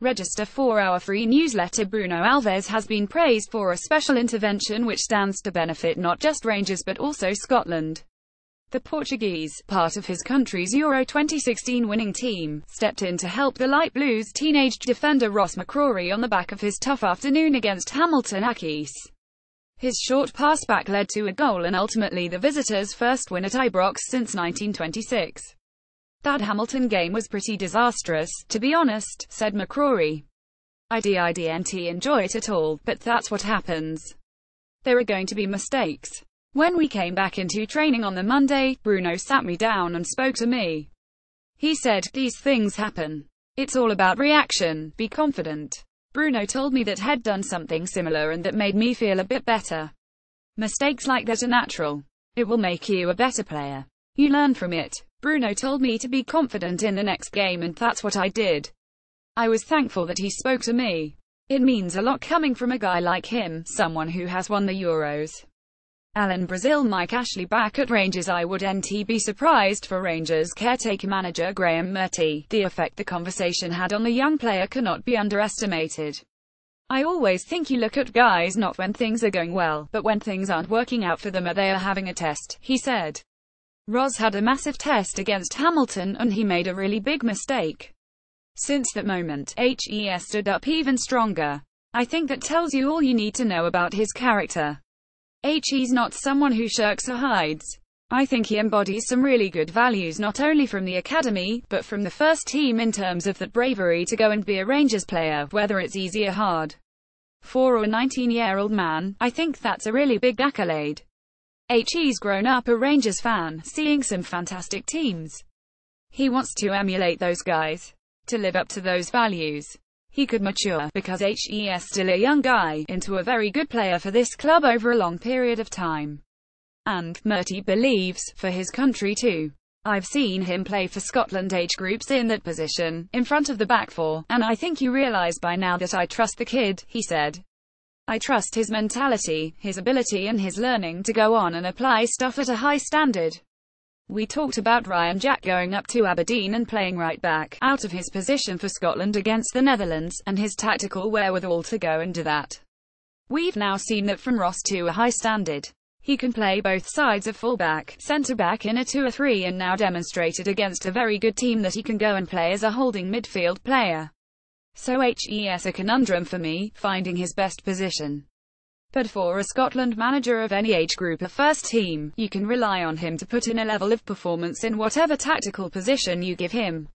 Register 4-hour free newsletter. Bruno Alves has been praised for a special intervention which stands to benefit not just Rangers but also Scotland. The Portuguese, part of his country's Euro 2016 winning team, stepped in to help the Light Blues teenage defender Ross McCrorie on the back of his tough afternoon against Hamilton Accies. His short pass back led to a goal and ultimately the visitors' first win at Ibrox since 1926. That Hamilton game was pretty disastrous, to be honest, said McCrorie. I didn't enjoy it at all, but that's what happens. There are going to be mistakes. When we came back into training on the Monday, Bruno sat me down and spoke to me. He said, "These things happen. It's all about reaction, be confident." Bruno told me that he'd done something similar and that made me feel a bit better. Mistakes like that are natural. It will make you a better player. You learn from it. Bruno told me to be confident in the next game and that's what I did. I was thankful that he spoke to me. It means a lot coming from a guy like him, someone who has won the Euros. Alan Brazil. Mike Ashley back at Rangers. I wouldn't be surprised for Rangers caretaker manager Graham Murty. The effect the conversation had on the young player cannot be underestimated. I always think you look at guys not when things are going well, but when things aren't working out for them or they are having a test, he said. Ross had a massive test against Hamilton and he made a really big mistake. Since that moment, he stood up even stronger. I think that tells you all you need to know about his character. He's not someone who shirks or hides. I think he embodies some really good values not only from the academy, but from the first team in terms of that bravery to go and be a Rangers player, whether it's easy or hard. For a 19-year-old man, I think that's a really big accolade. He's grown up a Rangers fan, seeing some fantastic teams. He wants to emulate those guys. To live up to those values. He could mature, because he's still a young guy, into a very good player for this club over a long period of time. And, Murty believes, for his country too. I've seen him play for Scotland age groups in that position, in front of the back four, and I think you realise by now that I trust the kid, he said. I trust his mentality, his ability and his learning to go on and apply stuff at a high standard. We talked about Ryan Jack going up to Aberdeen and playing right back, out of his position for Scotland against the Netherlands, and his tactical wherewithal to go and do that. We've now seen that from Ross to a high standard. He can play both sides of fullback, centre-back in a 2 or 3 and now demonstrated against a very good team that he can go and play as a holding midfield player. So he's a conundrum for me, finding his best position. But for a Scotland manager of any age group or first team, you can rely on him to put in a level of performance in whatever tactical position you give him.